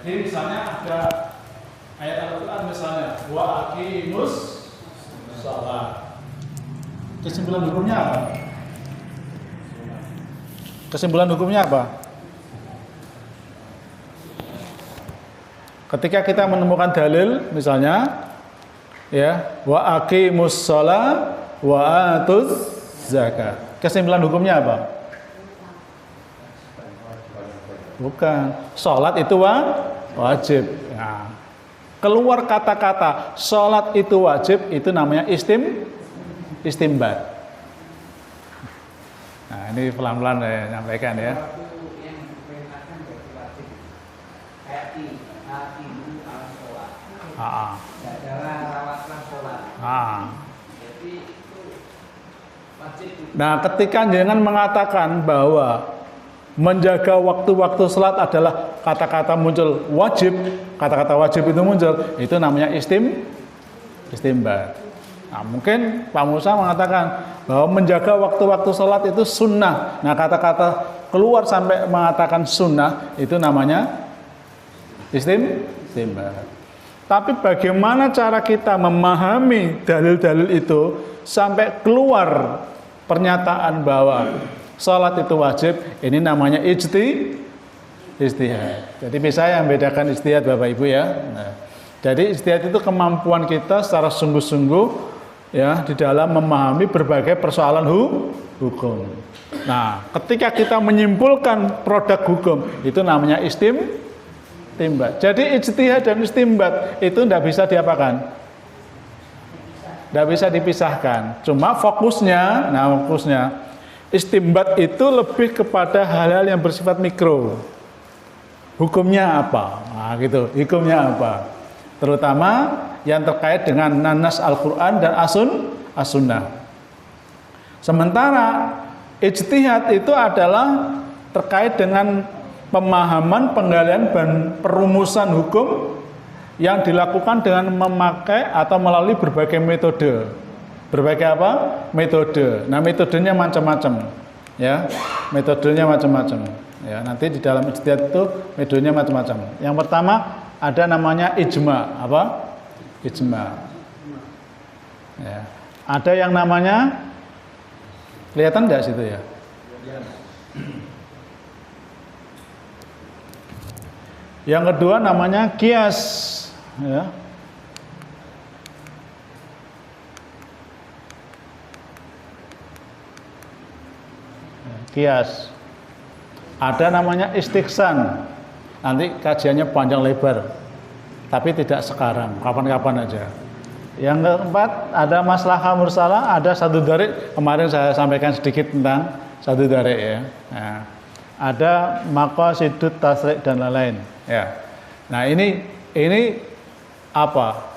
Jadi misalnya ada ayat Al-Quran misalnya wa aqimus shalah. Kesimpulan hukumnya apa? Kesimpulan hukumnya apa? Ketika kita menemukan dalil misalnya ya wa aqimus shalah wa atuz zakat. Kesimpulan hukumnya apa? Bukan. Salat itu wajib. Nah, keluar kata-kata salat itu wajib itu namanya istimbat. Nah, ini pelan-pelan saya nyampaikan ya. Nah, ketika jangan mengatakan bahwa menjaga waktu-waktu salat adalah kata-kata muncul wajib, kata-kata wajib itu muncul, itu namanya istimbat. Nah, mungkin Pak Musa mengatakan bahwa menjaga waktu-waktu salat itu sunnah. Nah, kata-kata keluar sampai mengatakan sunnah itu namanya istimbat. Tapi bagaimana cara kita memahami dalil-dalil itu sampai keluar pernyataan bahwa salat itu wajib, ini namanya ijtihad. Jadi bisa yang bedakan ijtihad Bapak Ibu ya. Nah, jadi ijtihad itu kemampuan kita secara sungguh-sungguh ya di dalam memahami berbagai persoalan hukum. Nah, ketika kita menyimpulkan produk hukum itu namanya istimbat. Jadi ijtihad dan istimbat itu tidak bisa diapakan? Tidak bisa dipisahkan. Cuma fokusnya, istimbat itu lebih kepada hal-hal yang bersifat mikro. Hukumnya apa? Nah, gitu. Hukumnya apa? Terutama yang terkait dengan nanas Al-Quran dan as-sunnah. Sementara ijtihad itu adalah terkait dengan pemahaman, penggalian dan perumusan hukum yang dilakukan dengan memakai atau melalui berbagai metode. Berbagai apa? Metode. Nah, metodenya macam-macam. Ya. Metodenya macam-macam. Ya, nanti di dalam ijtihad itu metodenya macam-macam. Yang pertama ada namanya ijma. Apa? Ijma. Ya. Ada yang namanya kelihatan enggak situ ya? Yang kedua namanya qiyas. Ya. Qiyas. Ada namanya istiqsan. Nanti kajiannya panjang lebar. Tapi tidak sekarang, kapan-kapan aja. Yang keempat ada maslahah mursalah, ada sadu dharik. Kemarin saya sampaikan sedikit tentang sadu dharik ya. Nah, ada maqasidut tasrik dan lain-lain ya. Nah, ini apa?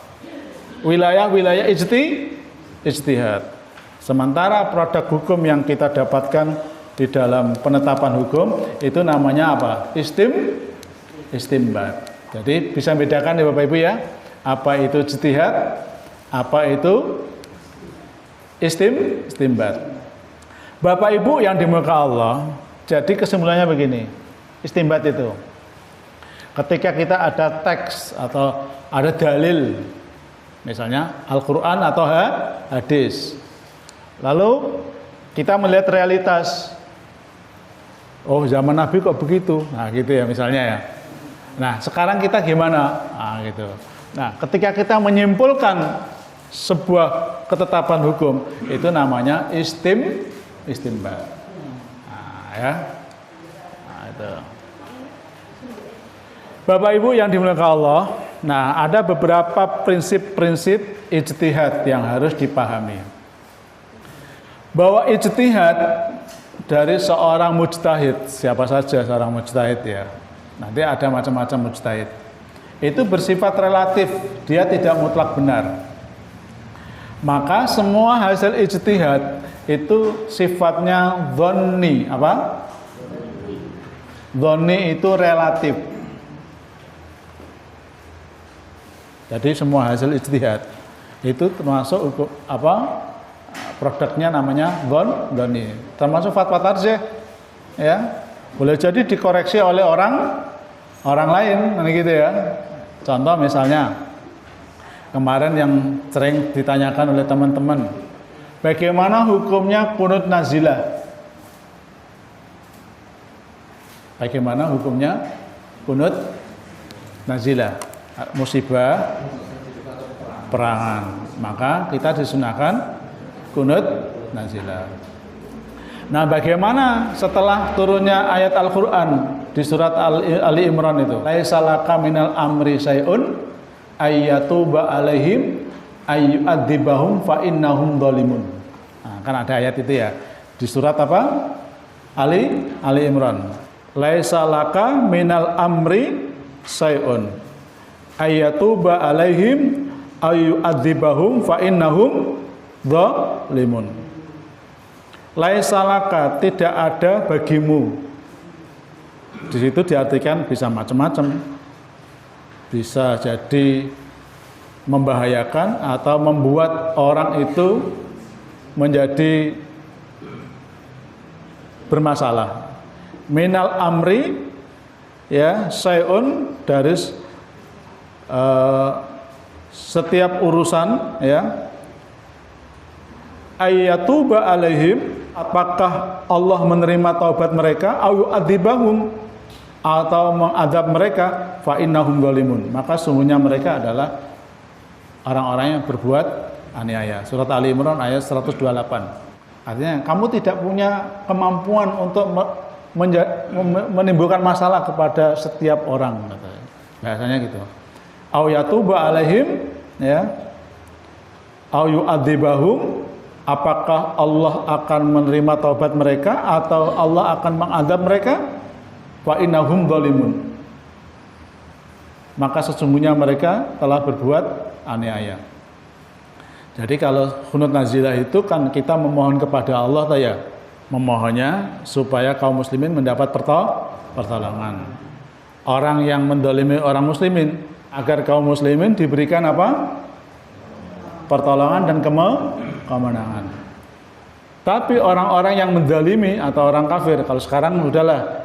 Wilayah-wilayah ijtihad. Sementara produk hukum yang kita dapatkan di dalam penetapan hukum itu namanya apa? Istimbat. Jadi bisa bedakan ya Bapak Ibu ya, apa itu ijtihad, apa itu istimbat. Bapak Ibu yang dimuliakan Allah, jadi kesimpulannya begini, istimbat itu ketika kita ada teks atau ada dalil, misalnya Al-Quran atau hadis, lalu kita melihat realitas, oh zaman Nabi kok begitu, nah gitu ya misalnya ya. Nah sekarang kita gimana? Nah gitu. Nah ketika kita menyimpulkan sebuah ketetapan hukum itu namanya istimbat. Nah ya. Nah itu. Bapak Ibu yang dimuliakan Allah, nah ada beberapa prinsip-prinsip ijtihad yang harus dipahami. Bahwa ijtihad dari seorang mujtahid, siapa saja seorang mujtahid ya. Nanti ada macam-macam mujtahid. Itu bersifat relatif, dia tidak mutlak benar. Maka semua hasil ijtihad itu sifatnya dhonni, apa? Dhonni itu relatif. Jadi semua hasil ijtihad itu termasuk apa? Produknya namanya dhonni. Termasuk fatwa tarjih ya. Boleh jadi dikoreksi oleh orang orang lain, gitu ya. Contoh misalnya kemarin yang sering ditanyakan oleh teman-teman, bagaimana hukumnya kunut nazilah? Bagaimana hukumnya kunut nazilah? Musibah perangan, maka kita disunahkan kunut nazilah. Nah, bagaimana setelah turunnya ayat Al-Qur'an di surat Ali Imran itu? Laisa laka minal amri syai'un ayyatuba alaihim ayyu'adzibahum fa innahum dzalimun. Nah, kan ada ayat itu ya. Di surat apa? Ali Imran. Laisa laka minal amri syai'un ayyatuba alaihim ayyu'adzibahum fa innahum dzalimun. Laisa laka, tidak ada bagimu. Di situ diartikan bisa macam-macam. Bisa jadi membahayakan atau membuat orang itu menjadi bermasalah. Minal amri ya syai'un, dari setiap urusan ya, ayyatuba alaihim, apakah Allah menerima taubat mereka, au yu'adzibahum, atau mengadab mereka, fa innahum dzalimun, maka sungguhnya mereka adalah orang-orang yang berbuat aniaya. Surat Ali Imran ayat 128. Artinya kamu tidak punya kemampuan untuk menimbulkan masalah kepada setiap orang, bahasanya gitu. Au yatuba alaihim ya, au yu'adzibahum, apakah Allah akan menerima taubat mereka atau Allah akan mengadab mereka? Fa innahum dzalimun, maka sesungguhnya mereka telah berbuat aniaya. Jadi kalau kunut nazilah itu kan kita memohon kepada Allah ya, memohonnya supaya kaum muslimin mendapat pertolongan. Orang yang mendolimi orang muslimin, agar kaum muslimin diberikan apa? Pertolongan dan kemenangan. Tapi orang-orang yang mendalimi atau orang kafir, kalau sekarang udahlah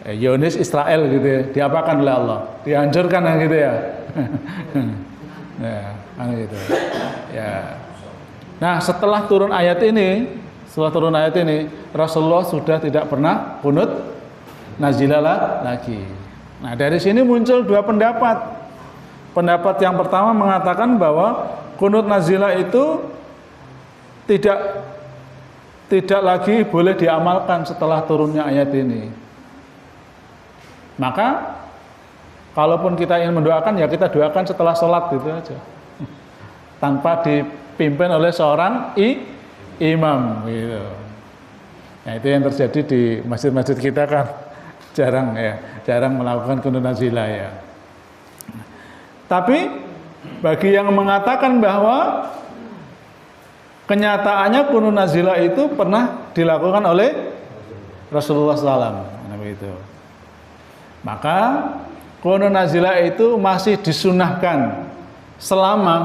Zionis Israel gitu ya, diapakan oleh Allah? Dihancurkan gitu ya. Ya, gitu. Ya. Nah, setelah turun ayat ini, Rasulullah sudah tidak pernah kunut nazilah lagi. Nah, dari sini muncul dua pendapat. Pendapat yang pertama mengatakan bahwa kunut nazilah itu tidak lagi boleh diamalkan setelah turunnya ayat ini. Maka kalaupun kita ingin mendoakan, ya kita doakan setelah sholat gitu aja, tanpa dipimpin oleh seorang imam gitu. Nah, itu yang terjadi di masjid-masjid kita kan jarang melakukan kunut nazilah ya. Tapi bagi yang mengatakan bahwa kenyataannya kunut nazilah itu pernah dilakukan oleh Rasulullah SAW, itu. Maka kunut nazilah itu masih disunahkan selama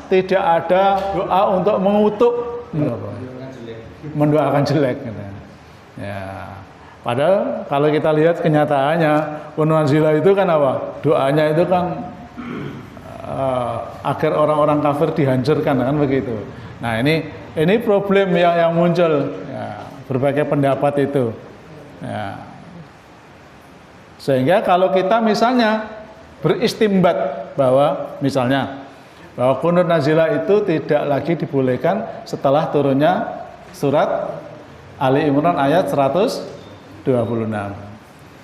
tidak ada doa untuk mengutuk, mendoakan jelek. Ya. Padahal kalau kita lihat kenyataannya kunut nazilah itu kan apa? Doanya itu kan agar orang-orang kafir dihancurkan, kan begitu. Nah, ini problem yang muncul ya, berbagai pendapat itu. Ya. Sehingga kalau kita misalnya beristimbat bahwa kunut nazilah itu tidak lagi dibolehkan setelah turunnya surat Ali Imran ayat 126.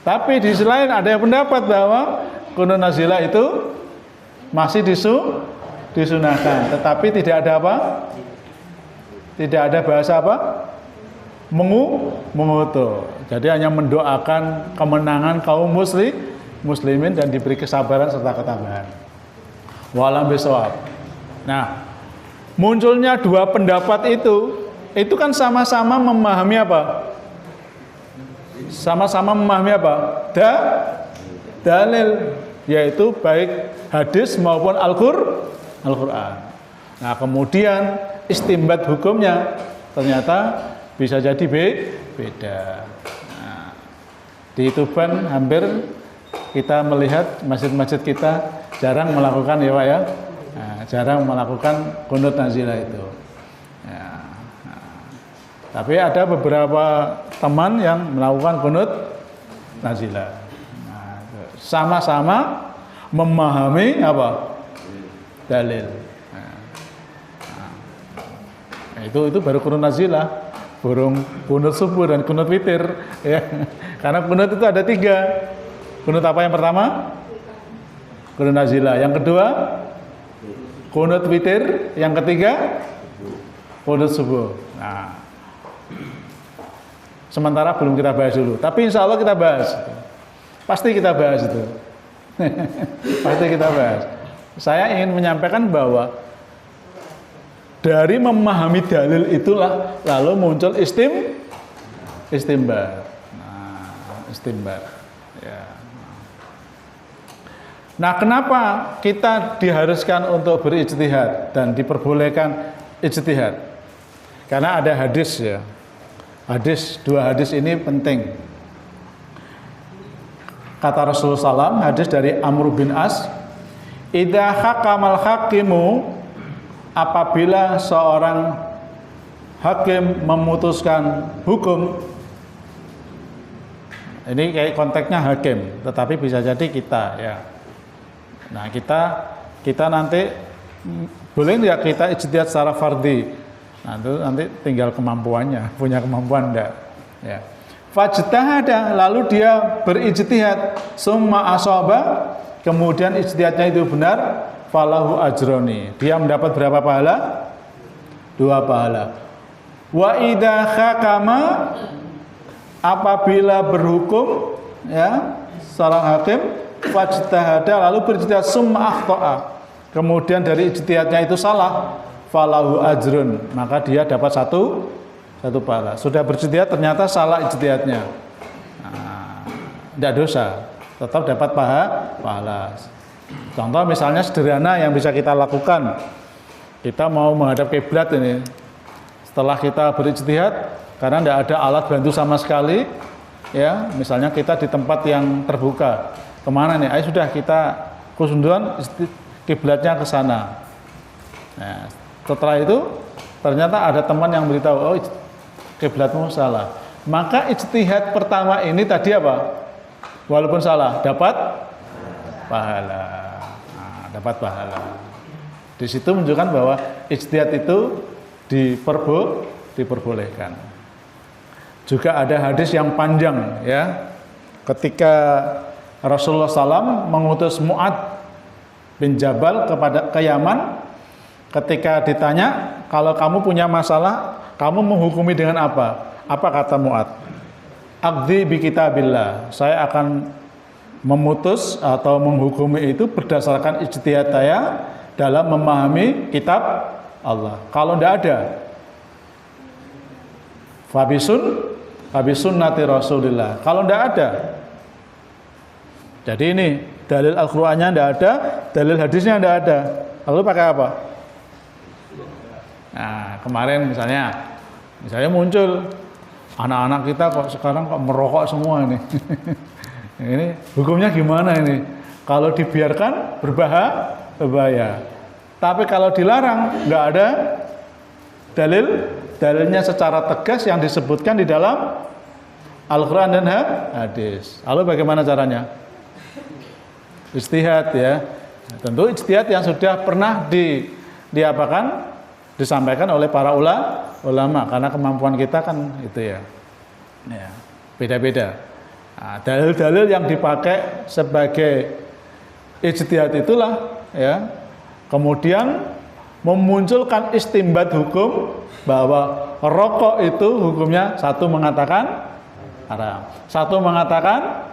Tapi di sisi lain ada yang pendapat bahwa kunut nazilah itu masih disunahkan, tetapi tidak ada apa? Tidak ada bahasa apa? Mengutuk. Jadi hanya mendoakan kemenangan kaum muslimin dan diberi kesabaran serta ketabahan. Walam bisawab. Nah, munculnya dua pendapat itu kan sama-sama memahami apa? Sama-sama memahami apa? Dalil, yaitu baik hadis maupun Al-Qur'an. Nah, kemudian istimbat hukumnya ternyata bisa jadi beda. Nah, Di Tuban hampir kita melihat masjid-masjid kita jarang melakukan ya Pak ya. Nah, jarang melakukan kunut nazilah itu. Ya, nah. Tapi ada beberapa teman yang melakukan kunut nazilah. Nah, sama-sama memahami apa? Dalil. Nah, itu baru kunut nazilah. Burung kunut subuh dan kunut witir ya. Karena kunut itu ada 3. Kunut apa yang pertama? Kunut nazilah. Yang kedua kunut witir. Yang ketiga kunut subuh. Nah, sementara belum kita bahas dulu. Tapi insya Allah kita bahas. Pasti kita bahas itu. Pasti kita bahas. Saya ingin menyampaikan bahwa dari memahami dalil itulah lalu muncul istimbat. Nah, istimbat. Ya. Nah, kenapa kita diharuskan untuk berijtihad dan diperbolehkan ijtihad? Karena ada hadis ya. Dua hadis ini penting. Kata Rasulullah SAW, hadis dari Amr bin As, "Idza hakamal hakimu," apabila seorang hakim memutuskan hukum, ini kayak konteksnya hakim, tetapi bisa jadi kita ya. Nah, kita nanti boleh nggak kita ijtihad secara fardhi? Nah, itu nanti tinggal kemampuannya, punya kemampuan enggak ya. Fajtahada, lalu dia berijtihad, summa asaba, kemudian ijtihadnya itu benar, falahu ajroni, dia mendapat berapa pahala? 2 pahala. Wa idza hakama, apabila berhukum ya seorang hakim, fajtahada, lalu berijtihad, summa akhta'a, kemudian dari ijtihadnya itu salah, falahu ajrun, maka dia dapat satu pahala. Sudah berijtihad ternyata salah ijtihadnya, nah, tidak dosa, tetap dapat pahala. Contoh misalnya sederhana yang bisa kita lakukan, kita mau menghadap kiblat ini, setelah kita berijtihad karena tidak ada alat bantu sama sekali, ya misalnya kita di tempat yang terbuka, kemana nih? Ayo sudah kita kusunduan kiblatnya ke sana. Nah, setelah itu ternyata ada teman yang beritahu, oh kiblatmu salah. Maka ijtihad pertama ini tadi apa? Walaupun salah, dapat pahala. Nah, dapat pahala. Di situ menunjukkan bahwa ijtihad itu diperbolehkan. Juga ada hadis yang panjang ya. Ketika Rasulullah SAW mengutus Mu'ad bin Jabal ke Yaman, ketika ditanya, kalau kamu punya masalah, kamu menghukumi dengan apa? Apa kata Mu'ad? Aqdi bi kitabillah, saya akan memutus atau menghukumi itu berdasarkan ijtihad saya dalam memahami kitab Allah. Kalau tidak ada, fabisun nati Rasulillah. Kalau tidak ada, jadi ini dalil Al-Qur'annya tidak ada, dalil hadisnya tidak ada. Lalu pakai apa? Nah, kemarin misalnya muncul anak-anak kita kok sekarang kok merokok semua ini. Ini hukumnya gimana ini? Kalau dibiarkan berbahaya. Tapi kalau dilarang nggak ada dalilnya secara tegas yang disebutkan di dalam Al-Qur'an dan hadis. Lalu bagaimana caranya? Ijtihad ya. Tentu ijtihad yang sudah pernah disampaikan oleh para ulama, karena kemampuan kita kan itu ya beda-beda. Nah, dalil-dalil yang dipakai sebagai ijtihad itulah ya kemudian memunculkan istimbat hukum bahwa rokok itu hukumnya satu mengatakan haram, satu mengatakan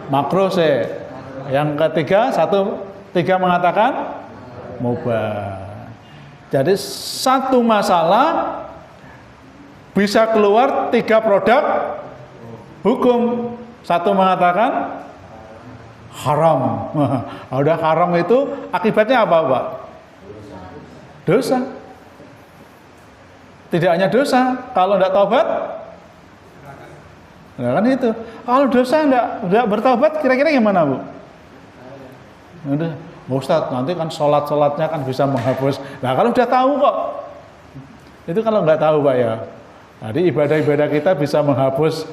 makruh, yang tiga mengatakan mubah. Jadi satu masalah bisa keluar 3 produk hukum. Satu mengatakan haram. Udah haram itu akibatnya apa, Pak? Dosa. Tidak hanya dosa, kalau tidak taubat Nah, kan itu. Kalau dosa enggak bertobat, kira-kira gimana, Bu? Udah, Ustaz, nanti kan sholatnya kan bisa menghapus. Nah, kalau udah tahu kok. Itu kalau nggak tahu, Pak ya. Jadi ibadah-ibadah kita bisa menghapus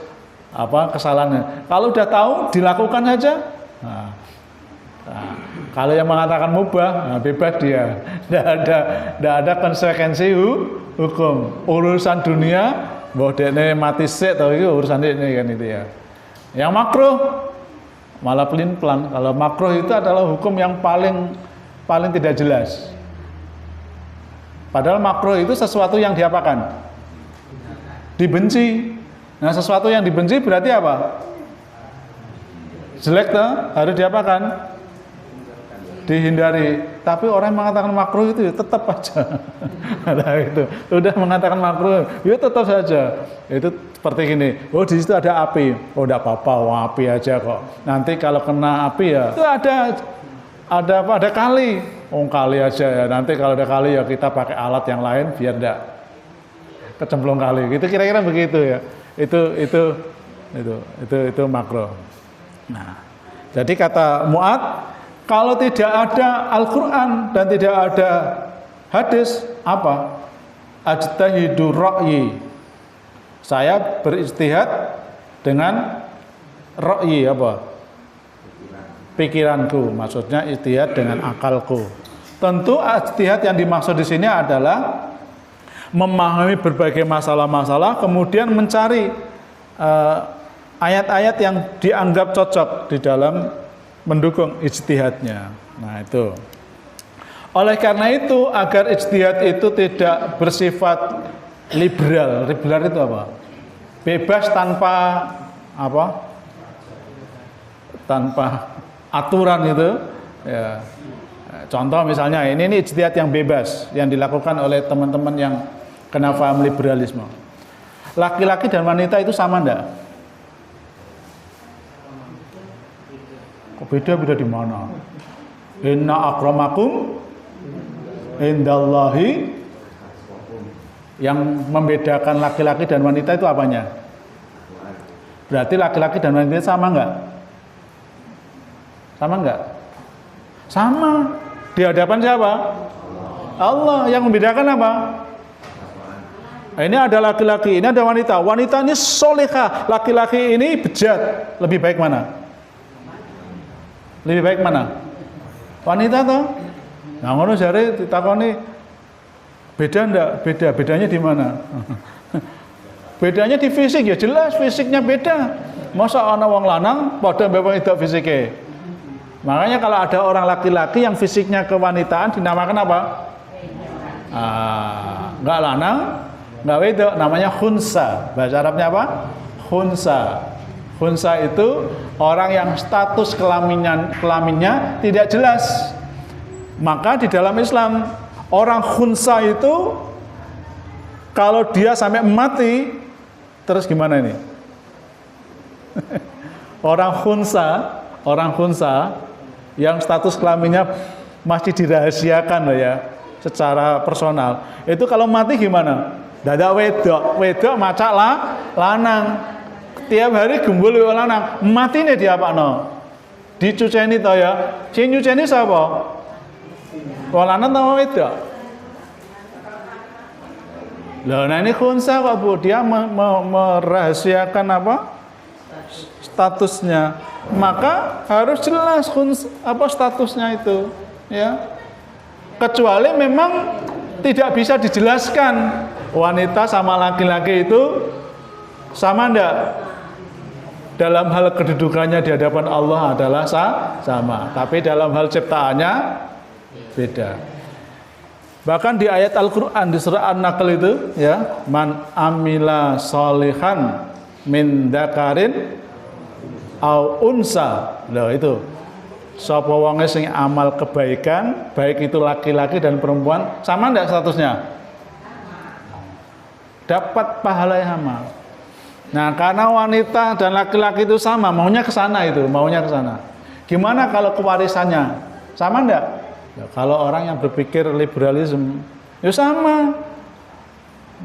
kesalahannya. Kalau udah tahu, dilakukan aja. Nah, kalau yang mengatakan mubah, bebas dia. Tidak ada konsekuensi hukum. Urusan dunia, bodene mati sik atau itu urusan ini kan itu ya. Yang makruh malah pelin-pelan. Kalau makruh itu adalah hukum yang paling tidak jelas. Padahal makruh itu sesuatu yang diapakan? Dibenci. Nah, sesuatu yang dibenci berarti apa? Jelek tuh, harus diapakan? Dihindari. Tapi orang yang mengatakan makruh itu tetap aja. Nah, itu udah mengatakan makruh, ya tetap saja. Itu seperti gini. Oh, di situ ada api. Oh, enggak apa-apa, api aja kok. Nanti kalau kena api ya itu ada kali. Oh, kali aja ya. Nanti kalau ada kali ya kita pakai alat yang lain biar enggak kecemplung kali. Gitu kira-kira begitu ya. Itu makruh. Nah, jadi kata Mu'ad, kalau tidak ada Al-Quran dan tidak ada hadis, apa? Ajtahidu ra'yi. Saya beristihad dengan ra'yi, apa? Pikiranku, maksudnya istihad dengan akalku. Tentu istihad yang dimaksud di sini adalah memahami berbagai masalah-masalah, kemudian mencari ayat-ayat yang dianggap cocok di dalam mendukung ijtihadnya. Nah, itu. Oleh karena itu, agar ijtihad itu tidak bersifat liberal. Liberal itu apa? Bebas tanpa apa? Tanpa aturan itu. Ya. Contoh misalnya ini ijtihad yang bebas yang dilakukan oleh teman-teman yang kena paham liberalisme. Laki-laki dan wanita itu sama enggak? Kok beda-beda di mana? Inna akramakum indallahi. Yang membedakan laki-laki dan wanita itu apanya? Berarti laki-laki dan wanita sama enggak? Sama enggak? Sama. Di hadapan siapa? Allah. Yang membedakan apa? Ini ada laki-laki, ini ada wanita. Wanita ini solehah, laki-laki ini bejat. Lebih baik mana? Lebih baik mana? Wanita toh? Nah, ngono jare ditakoni beda ndak? Beda. Bedanya di mana? Bedanya di fisik, ya jelas fisiknya beda. Masa ana wong lanang padha mbek wong wedok fisike. Makanya kalau ada orang laki-laki yang fisiknya kewanitaan dinamakan apa? Enggak lanang, enggak wedok, namanya khunsa. Bahasa Arabnya apa? Khunsa. Khunsa itu orang yang status kelaminnya tidak jelas. Maka di dalam Islam orang khunsa itu kalau dia sampai mati terus gimana ini? Orang khunsa yang status kelaminnya masih dirahasiakan loh ya secara personal. Itu kalau mati gimana? Dadak wedok macak lanang. Tiap hari gembul lanang, mati nih dia apa no? Dicuceni toh ya. Sing nyuceni sapa? Wong lanang ta wedok? Lah nah ini khunsa kok Bu, dia merahasiakan apa? Statusnya. Maka harus jelas apa statusnya itu, ya. Kecuali memang tidak bisa dijelaskan wanita sama laki-laki itu sama enggak? Dalam hal kedudukannya di hadapan Allah adalah sama, tapi dalam hal ciptaannya beda. Bahkan di ayat Al-Qur'an di surah An-Nahl itu ya, man amila sholihan min dzakarin au unsa. Loh itu. Sapa wonge sing amal kebaikan, baik itu laki-laki dan perempuan, sama enggak statusnya? Dapat pahala yang sama. Nah, karena wanita dan laki-laki itu sama, maunya ke sana itu, maunya ke sana. Gimana kalau kewarisannya? Sama enggak? Ya, kalau orang yang berpikir liberalisme, ya sama.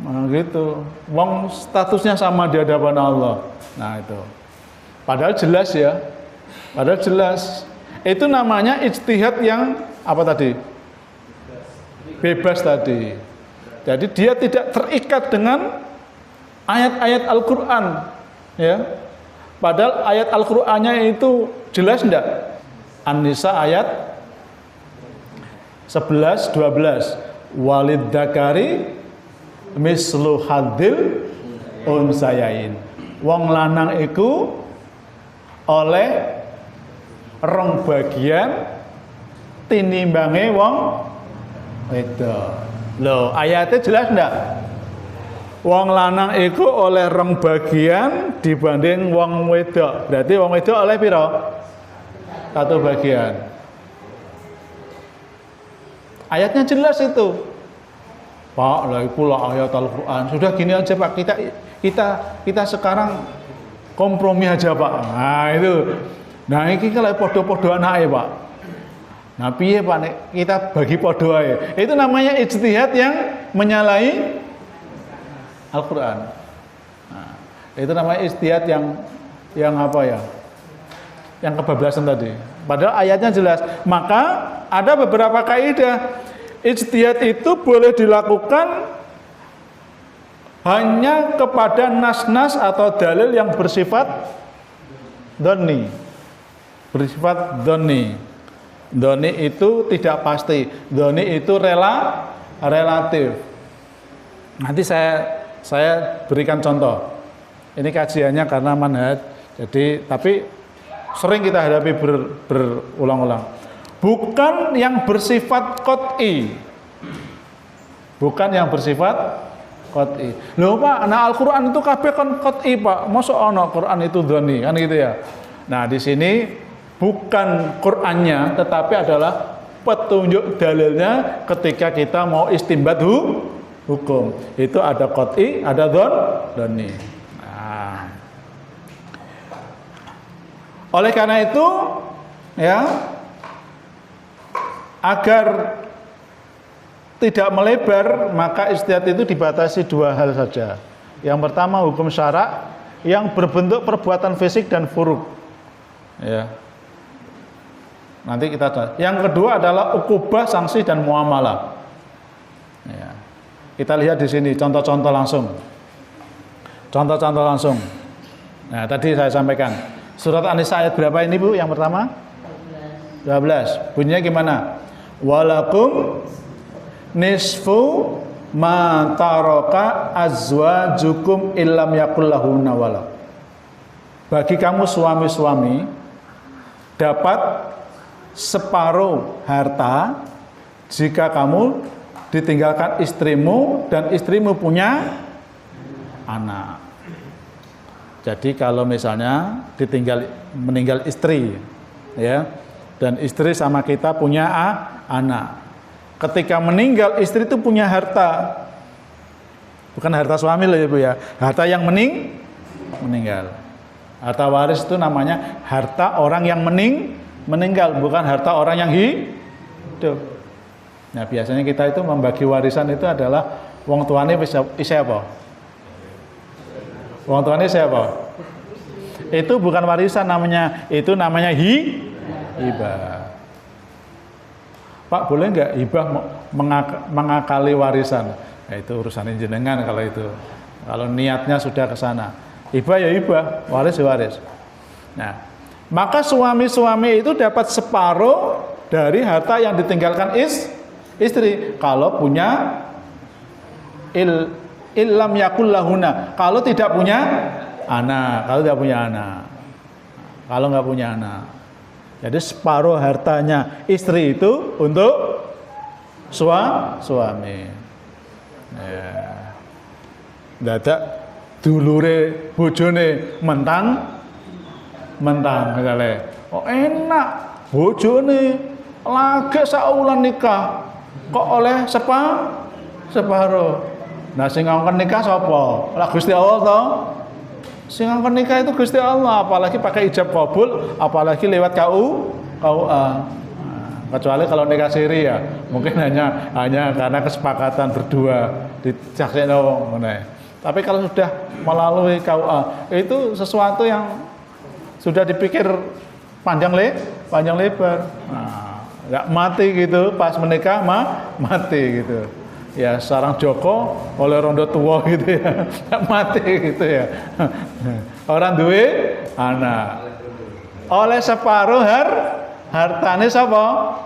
Nah, gitu. Wong statusnya sama di hadapan Allah. Nah itu. Padahal jelas ya. Padahal jelas. Itu namanya ijtihad yang apa tadi? Bebas tadi. Jadi dia tidak terikat dengan ayat-ayat Al-Qur'an, ya. Padahal ayat Al-Qur'annya itu jelas enggak? An-Nisa ayat 11 12. Walid dzakari mislu hadil unsayain. Wong lanang iku oleh rong bagian tinimbange wong wedok. Loh, ayatnya jelas ndak? Wong lanang iku oleh rong bagian dibanding wong wedok. Berarti wong wedok oleh piro? 1 bagian. Ayatnya jelas itu. Pak, lah iku lah ayat Al-Qur'an. Sudah gini aja Pak, kita sekarang kompromi aja Pak. Nah itu. Nah ini kalau podo-podo anake Pak. Nah piye Pak nek kita bagi podo ae. Itu namanya ijtihad yang menyalahi Al-Qur'an. Nah, itu namanya ijtihad yang apa ya? Yang kebablasan tadi. Padahal ayatnya jelas. Maka ada beberapa kaidah. Ijtihad itu boleh dilakukan hanya kepada nas-nas atau dalil yang bersifat dhonni. Bersifat dhonni. Dhonni itu tidak pasti. Dhonni itu relatif. Nanti saya berikan contoh. Ini kajiannya karena manhaj. Jadi tapi sering kita hadapi berulang-ulang. Bukan yang bersifat qat'i. Bukan yang bersifat qat'i. Loh Pak, nah Al-Qur'an itu kabeh kan qat'i Pak. Mosok ana Qur'an itu dhonni, kan gitu ya. Nah, di sini bukan Qur'annya tetapi adalah petunjuk dalilnya ketika kita mau istinbat hukum. Itu ada qat'i, ada dhonni. Nah. Oleh karena itu ya, agar tidak melebar, maka ijtihad itu dibatasi 2 hal saja. Yang pertama hukum syara yang berbentuk perbuatan fisik dan furuk. Ya. Nanti kita tahu. Yang kedua adalah ukubah, sanksi dan muamalah. Ya. Kita lihat di sini contoh-contoh langsung. Contoh-contoh langsung. Nah, tadi saya sampaikan. Surat An-Nisa ayat berapa ini Bu? Yang pertama? 12. Bunyinya gimana? Walakum nisfu ma taraka azwajukum illam yakul lahunna walad. Bagi kamu suami-suami dapat separuh harta jika kamu ditinggalkan istrimu dan istrimu punya anak. Jadi kalau misalnya meninggal istri, ya, dan istri sama kita punya anak. Ketika meninggal istri itu punya harta, bukan harta suami loh Ibu ya, harta yang meninggal. Harta waris itu namanya harta orang yang meninggal, bukan harta orang yang hidup. Nah biasanya kita itu membagi warisan itu adalah wong tuane isih apa? Wong tuane siapa? Itu bukan warisan namanya, itu namanya hibah. Pak boleh nggak hibah mengakali warisan? Nah, itu urusan jenengan kalau itu. Kalau niatnya sudah ke sana. Hibah ya hibah, waris ya waris. Nah, maka suami-suami itu dapat separuh dari harta yang ditinggalkan istri kalau punya illam yakul lahuna, kalau tidak punya anak, kalau nggak punya anak. Jadi separuh hartanya istri itu untuk suami. Ya. Dadak dulure bojone mentang misalnya. Oh enak, bojone lagi saulan nikah kok oleh separuh. Nah sing ngongkon nikah sapa? Lah Gusti Allah toh. Sing ngongkon nikah itu Gusti Allah, apalagi pakai ijab kabul, apalagi lewat KUA. Kecuali kalau nikah siri ya, mungkin hanya karena kesepakatan berdua disaksikan ngene. Tapi kalau sudah melalui KUA, itu sesuatu yang sudah dipikir panjang lebar. Nah, nggak mati gitu, pas menikah mati gitu. Ya sarang Joko oleh rondo tua gitu ya, nggak mati gitu ya. Orang duwe anak, oleh separuh hartane sapa?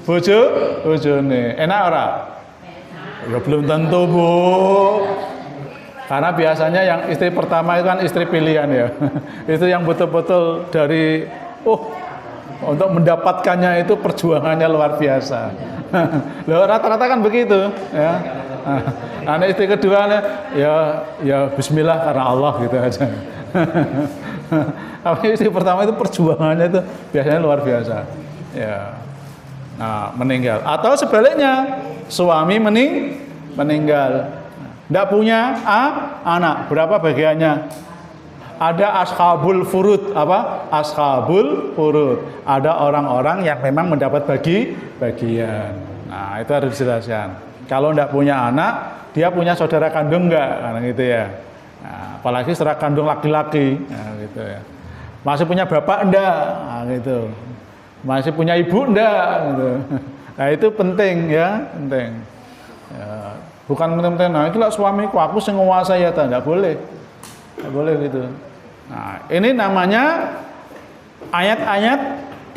Bojone. Enak ora? Ya belum tentu, Bu. Karena biasanya yang istri pertama itu kan istri pilihan ya. Itu yang betul-betul dari untuk mendapatkannya itu perjuangannya luar biasa. Loh, rata-rata kan begitu ya. Anak istri kedua ya bismillah karena Allah gitu aja. Tapi istri pertama itu perjuangannya itu biasanya luar biasa. Ya. Nah, meninggal atau sebaliknya suami meninggal. Tidak punya anak, berapa bagiannya? Ada ashabul furud, apa? Ashabul furud. Ada orang-orang yang memang mendapat bagian. Nah, itu harus dijelaskan. Kalau tidak punya anak, dia punya saudara kandung enggak? Nah, gitu ya. Nah, apalagi saudara kandung laki-laki, nah, gitu ya. Masih punya bapak enggak? Nah, gitu. Masih punya ibu enggak? Gitu. Nah, itu penting ya, penting. Ya. Bukan penting-penting, nah itulah suamiku, aku sing nguasai ya, tidak boleh gitu. Nah, ini namanya ayat-ayat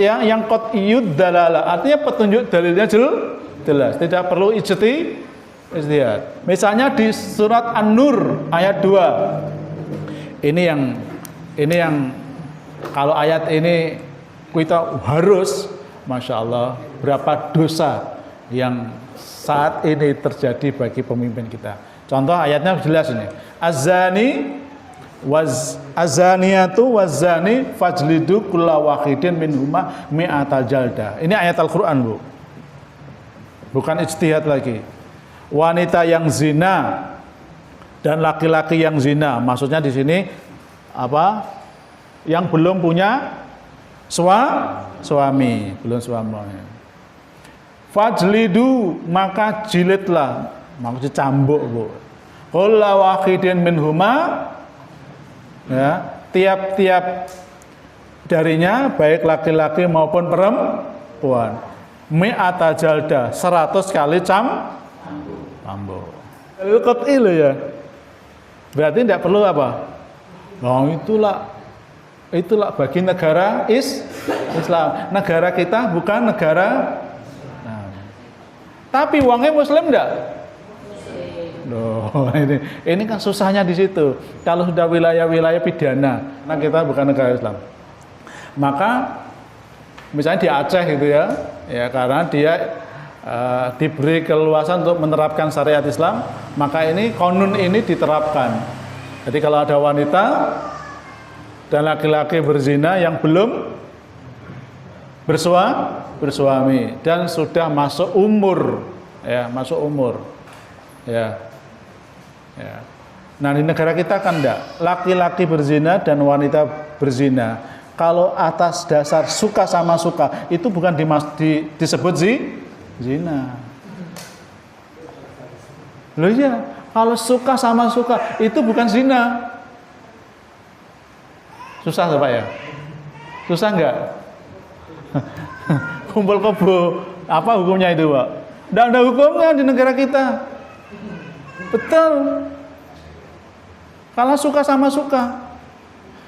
yang qat'iyud dalalah, artinya petunjuk dalilnya jelas, tidak perlu ijtihad. Misalnya di surat An-Nur ayat 2. Ini yang kalau ayat ini kita harus, Masya Allah, berapa dosa yang saat ini terjadi bagi pemimpin kita. Contoh ayatnya jelas ini. Azaniatu wazani fajlidu kulla wahidin minhuma mi'ata jalda. Ini ayat Al-Qur'an, Bu. Bukan ijtihad lagi. Wanita yang zina dan laki-laki yang zina. Maksudnya di sini apa? Yang belum punya suami, belum suami. Fajlidu, maka jilidlah, maksudnya cambuk, Bu. Kulla wahidin minhuma, ya, tiap-tiap darinya baik laki-laki maupun perempuan. Mi'ata jalda, 100 kali cambuk. Qat'i loh ya. Berarti tidak perlu apa? Oh, itulah bagi negara Islam. Negara kita bukan negara. Tapi uangnya Muslim enggak? Loh, ini kan susahnya di situ. Kalau sudah wilayah-wilayah pidana, nah kita bukan negara Islam. Maka misalnya di Aceh gitu ya karena dia diberi keluasan untuk menerapkan syariat Islam, maka ini konun ini diterapkan. Jadi kalau ada wanita dan laki-laki berzina yang belum bersuami dan sudah masuk umur ya. Nah di negara kita kan enggak, laki-laki berzina dan wanita berzina kalau atas dasar suka sama suka itu bukan disebut zina. Loh iya, kalau suka sama suka itu bukan zina. Susah Pak ya? Susah enggak? Kumpul kebo, apa hukumnya itu, Pak? Tidak ada hukumnya di negara kita. Betul. Kalau suka sama suka.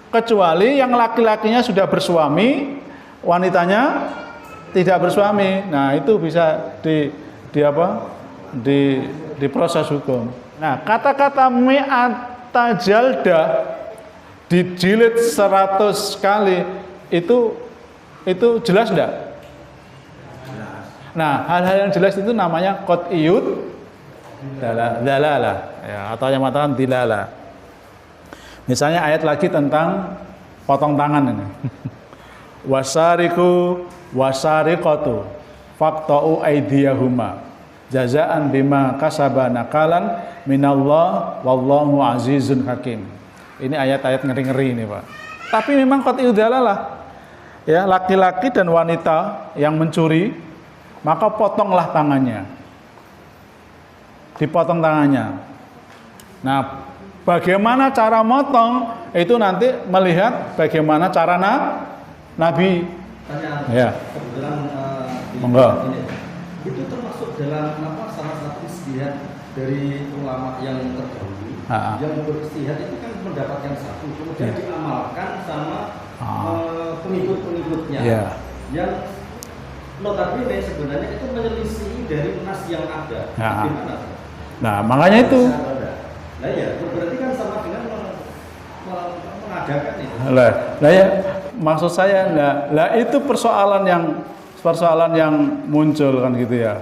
Kecuali yang laki-lakinya sudah bersuami, wanitanya tidak bersuami. Nah, itu bisa diproses hukum. Nah, kata-kata mi'ata jalda dijilid 100 kali itu jelas enggak? Nah, hal-hal yang jelas itu namanya qat'iyud dalalah ya, atau yang mengatakan dilalah. Misalnya ayat lagi tentang potong tangan ini. Wasariku wasariqatu faqta'u aydiyahuma jazaan bima kasaba nakalan minallah wallahu azizun hakim. Ini ayat-ayat ngeri-ngeri ini, Pak. Tapi memang qat'iyud dalalah. Ya, laki-laki dan wanita yang mencuri, maka potonglah tangannya. Dipotong tangannya. Nah, Bagaimana cara motong itu nanti melihat bagaimana cara Nabi. Tanya, Ya. kebetulan Monggo. itu termasuk dalam salah satu istihad dari ulama yang terdahulu. Yang beristihad itu kan mendapatkan satu, kemudian diamalkan sama pengikut-pengikutnya. Yang notabene sebenarnya itu menyelisih dari nas yang ada. Gimana? Nah, makanya itu. Nah ya, berarti kan sama dengan mengadakan itu. Lah ya, maksud saya lah itu persoalan yang muncul kan gitu ya.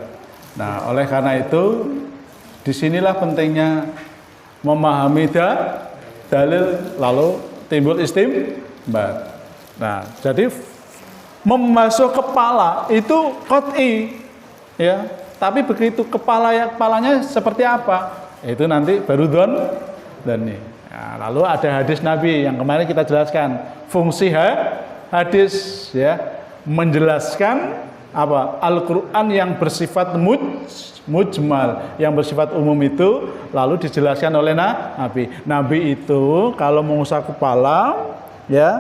Nah, oleh karena itu disinilah pentingnya memahami dalil lalu timbul istimbat. Nah, jadi memasuk kepala itu qat'i ya, tapi begitu kepalanya seperti apa? Itu nanti baru dan nih. Nah, lalu ada hadis Nabi yang kemarin kita jelaskan. Fungsi hadis ya menjelaskan apa? Al-Qur'an yang bersifat mujmal, yang bersifat umum itu lalu dijelaskan oleh Nabi. Nabi itu kalau mengusap kepala ya,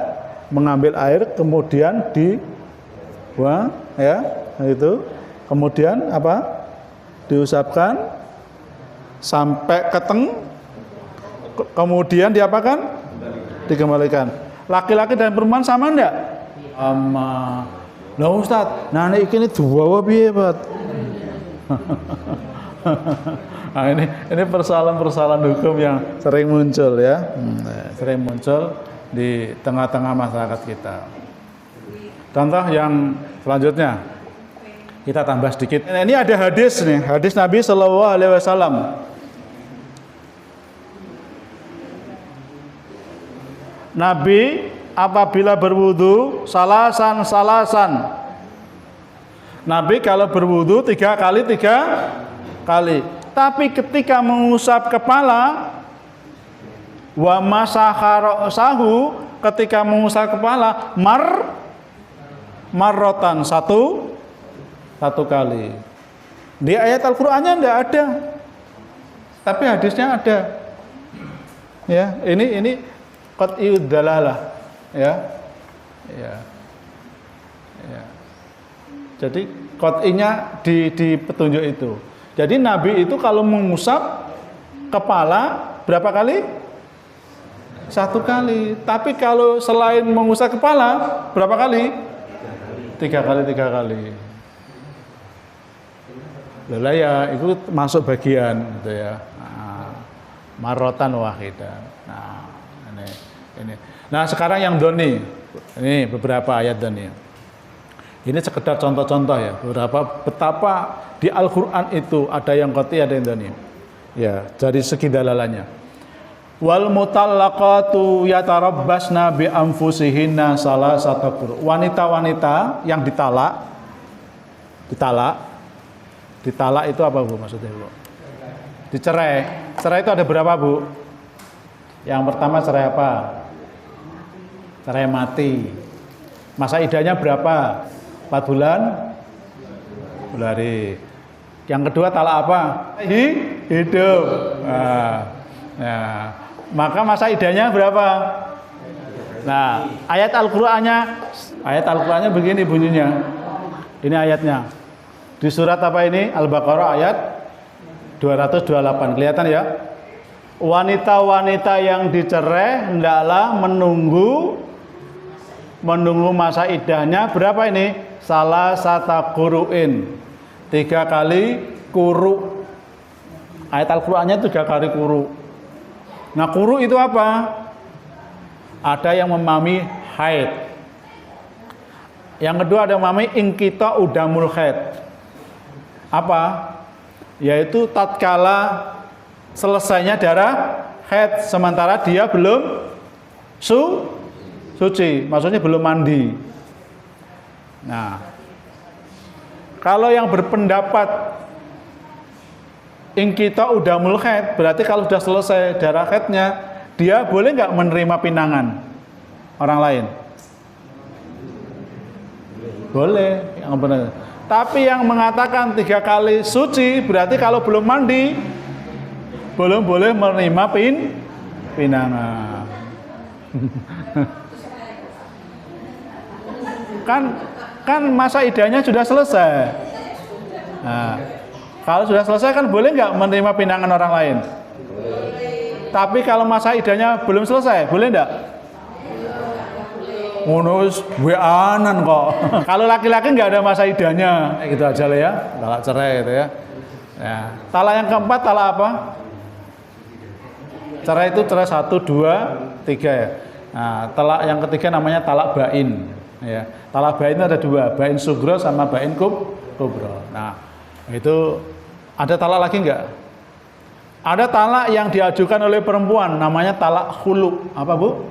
mengambil air kemudian dibuang ya, itu. Kemudian apa? Diusapkan sampai kemudian diapakan? Dikembalikan. Laki-laki dan perempuan sama enggak? Sama. Lah Ustaz, nah ini dua piye, Pak? Nah, ini persoalan-persoalan hukum yang sering muncul ya. Sering muncul di tengah-tengah masyarakat kita. Contoh yang selanjutnya kita tambah sedikit. Ini ada hadis nih, hadis Nabi Shallallahu Alaihi Wasallam. Nabi apabila berwudu salasan. Nabi kalau berwudu 3 kali. Tapi ketika mengusap kepala wa masakha ra'sahu, ketika mengusap kepala marrotan satu kali. Di ayat Al-Qur'annya enggak ada. Tapi hadisnya ada. Ya, ini qat'iyud dalalah ya. Jadi qat'inya di petunjuk itu. Jadi Nabi itu kalau mengusap kepala berapa kali? 1 kali. Tapi kalau selain mengusap kepala berapa kali? 3 kali. Lah ya itu masuk bagian gitu ya. Marotan wahidan. Nah, ini. Nah, sekarang yang doni. Ini beberapa ayat doni. Ini sekedar contoh-contoh ya, betapa di Al-Qur'an itu ada yang qat'i, ada yang doni. Ya, dari segi dalalannya. Wal mutallaqatu yatarabbasna bi anfusihinna salasata quru. Wanita-wanita yang ditalak itu apa, Bu, maksudnya, Bu? Dicerai. Cerai itu ada berapa, Bu? Yang pertama cerai apa? Cerai mati. Masa iddahnya berapa? 4 bulan? 10 hari. Yang kedua talak apa? Hidup. Nah, maka masa iddahnya berapa? Nah, ayat Al-Qur'annya begini bunyinya. Ini ayatnya. Di surat apa ini? Al-Baqarah ayat 228. Kelihatan ya? Wanita-wanita yang dicerai hendaklah menunggu masa iddahnya berapa ini? Salasata quru'in. 3 kali quru. Ayat Al-Qur'annya 3 kali quru. Nah, quru itu apa? Ada yang memahami haid. Yang kedua ada yang memahami inqita udamul haid. Apa? Yaitu tatkala selesainya darah haid sementara dia belum suci, maksudnya belum mandi. Nah, kalau yang berpendapat inqita udamul haid berarti kalau sudah selesai darah haidnya dia boleh nggak menerima pinangan orang lain? Boleh, yang benar. Tapi yang mengatakan 3 kali suci berarti kalau belum mandi belum boleh menerima pinangan. kan masa idahnya sudah selesai. Nah, kalau sudah selesai kan boleh nggak menerima pinangan orang lain? Tapi kalau masa idahnya belum selesai, boleh nggak? Ngunus weanan kok. Kalau laki-laki nggak ada masa idahnya, gitu aja lah ya. Talak cerai gitu ya. Ya. Talak yang keempat talak apa? Cerai itu cerai 1, 2, 3 ya. Nah, talak yang ketiga namanya talak bain. Ya. Talak bain ada 2, bain sugro sama bain kubro. Nah, itu ada talak lagi nggak? Ada talak yang diajukan oleh perempuan, namanya talak khulu. Apa bu?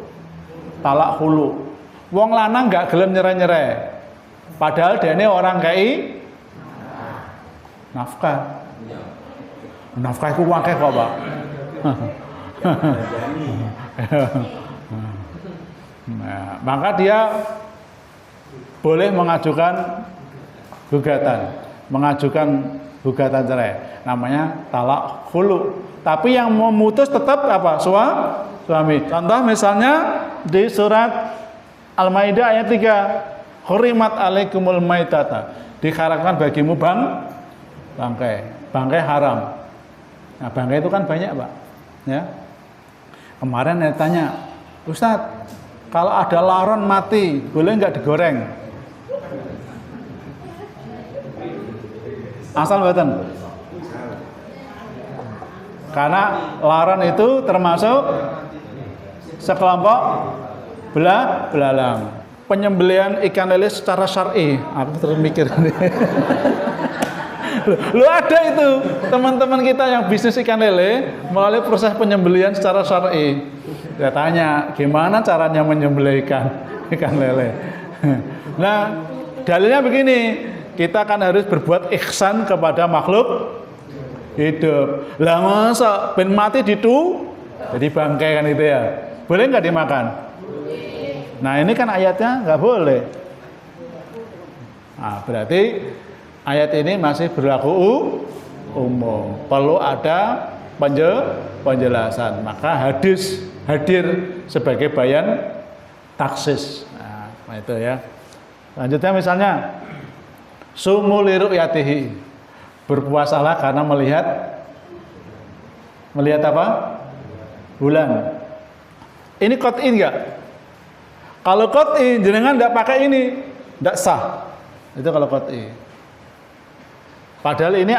Talak khulu. Wong lanang nggak gelem nyerah-nyerah. Padahal dia ini orang kei nafkah. Nafkah itu wakeh kok pak. Nah, maka dia boleh mengajukan gugatan cerai, namanya talak khulu. Tapi yang memutus tetap apa? Suami. Contoh misalnya di surat Al-Maidah ayat 3, hurimat alaikumul maitata, diharamkan bagimu bangkai haram. Nah, bangkai itu kan banyak pak, ya. Kemarin saya tanya, Ustadz, kalau ada laron mati, boleh nggak digoreng? Asal boten. Karena laron itu termasuk sekelompok belalang. Penyembelihan ikan lele secara syar'i. Aku terus mikir. Lu ada itu teman-teman kita yang bisnis ikan lele melalui proses penyembelihan secara syar'i. Saya tanya, gimana caranya menyembelih ikan lele? Nah, dalilnya begini, kita kan harus berbuat ihsan kepada makhluk hidup. Lah masa ben mati jadi bangkai kan itu ya. Boleh nggak dimakan? Nah, ini kan ayatnya nggak boleh. Nah, berarti ayat ini masih berlaku umum. Perlu ada penjelasan. Maka hadis hadir sebagai bayan taksis. Nah, itu ya. Lanjutnya misalnya sumu li ru'yatihi, berpuasalah karena melihat apa? Bulan. Ini qat'i enggak? Kalau qat'i jenengan enggak pakai ini, enggak sah. Itu kalau qat'i. Padahal ini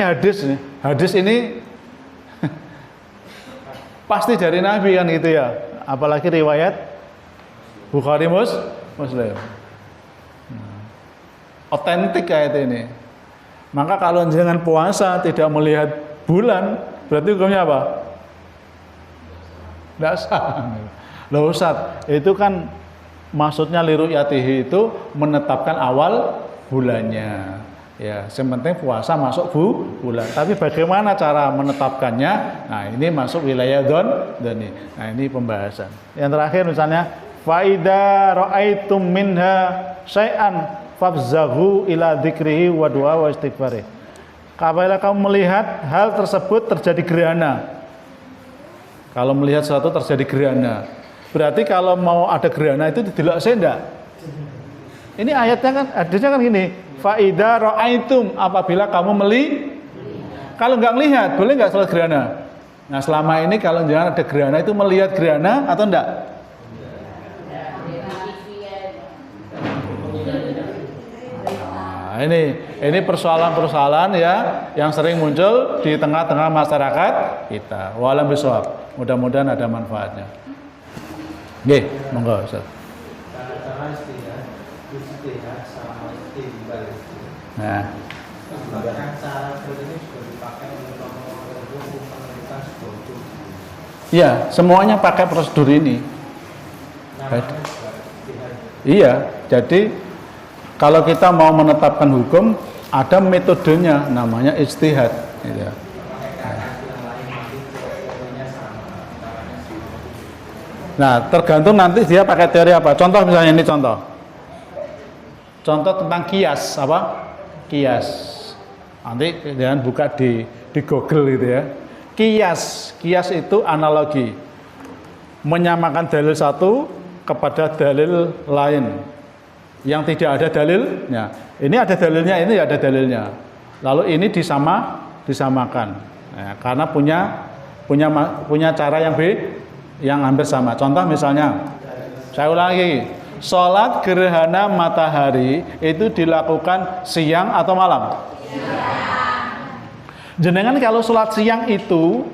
hadis nih. Hadis ini pasti dari Nabi kan gitu ya. Apalagi riwayat Bukhari Muslim. Otentik kayak ini. Maka kalau jangan puasa tidak melihat bulan, berarti hukumnya apa? Tidak sah. Loh Ustaz, itu kan maksudnya liru yatihi itu menetapkan awal bulannya. Ya, yang penting puasa masuk bulan. Tapi bagaimana cara menetapkannya? Nah, ini masuk wilayah dhoni. Nah, ini pembahasan. Yang terakhir misalnya faida ra'aitum minha syai'an fafzaghu ila dzikrihi wa du'a wa istighfari. Apabila kamu melihat hal tersebut terjadi gerhana. Kalau melihat sesuatu terjadi gerhana, berarti kalau mau ada gerhana itu didelok enggak? Ini ayatnya kan, hadisnya kan gini, faida ra'aitum, apabila kamu kalau nggak melihat, boleh nggak salat gerhana? Nah, selama ini kalau jangan ada gerhana itu melihat gerhana atau enggak? Nah, ini persoalan-persoalan ya yang sering muncul di tengah-tengah masyarakat kita. Walam bisawab. Mudah-mudahan ada manfaatnya. Nggih, monggo Ustaz. Nah, iya, semuanya pakai prosedur ini. Iya, jadi kalau kita mau menetapkan hukum, ada metodenya, namanya ijtihad. Gitu. Nah, tergantung nanti dia pakai teori apa. Contoh misalnya ini contoh tentang kias, apa? Kias. Nanti jangan buka di Google gitu ya. Kias itu analogi. menyamakan dalil satu kepada dalil lain yang tidak ada dalilnya. Ini ada dalilnya, ini ada dalilnya. Lalu ini disamakan. Nah, karena punya cara yang hampir sama. Contoh misalnya, saya ulangi, sholat gerhana matahari itu dilakukan siang atau malam? Jenengan kalau sholat siang itu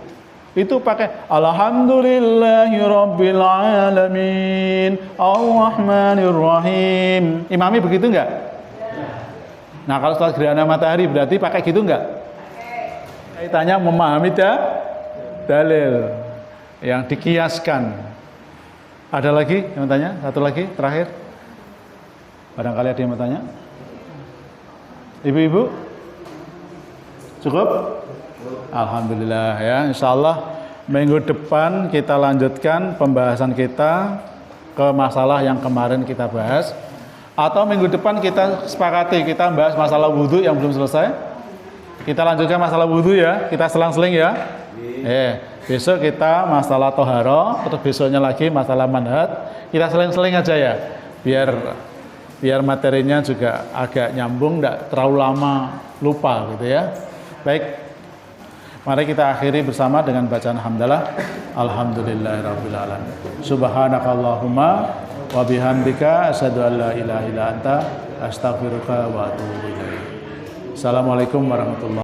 pakai Alhamdulillahirabbil alamin Arrahmanir Rahim. Imami begitu enggak? Nah, kalau sholat gerhana matahari berarti pakai gitu enggak? Kaitannya memahami dalil yang dikiaskan. Ada lagi yang tanya? Satu lagi terakhir. Barangkali ada yang mau tanya? Ibu-ibu? Cukup? Alhamdulillah ya. Insyaallah minggu depan kita lanjutkan pembahasan kita ke masalah yang kemarin kita bahas. Atau minggu depan kita sepakati kita bahas masalah wudhu yang belum selesai. Kita lanjutkan masalah wudhu ya. Kita selang-seling ya. Besok kita masalah toharo, terus besoknya lagi masalah manhaj. Kita seling-seling aja ya. Biar materinya juga agak nyambung, tidak terlalu lama lupa gitu ya. Baik, mari kita akhiri bersama dengan bacaan hamdalah. Alhamdulillahirabbil alamin. Subhanakallahumma wa bihamdika asyhadu an la ilaha illa anta astaghfiruka wa atubu ilaik. Assalamualaikum warahmatullahi wabarakatuh.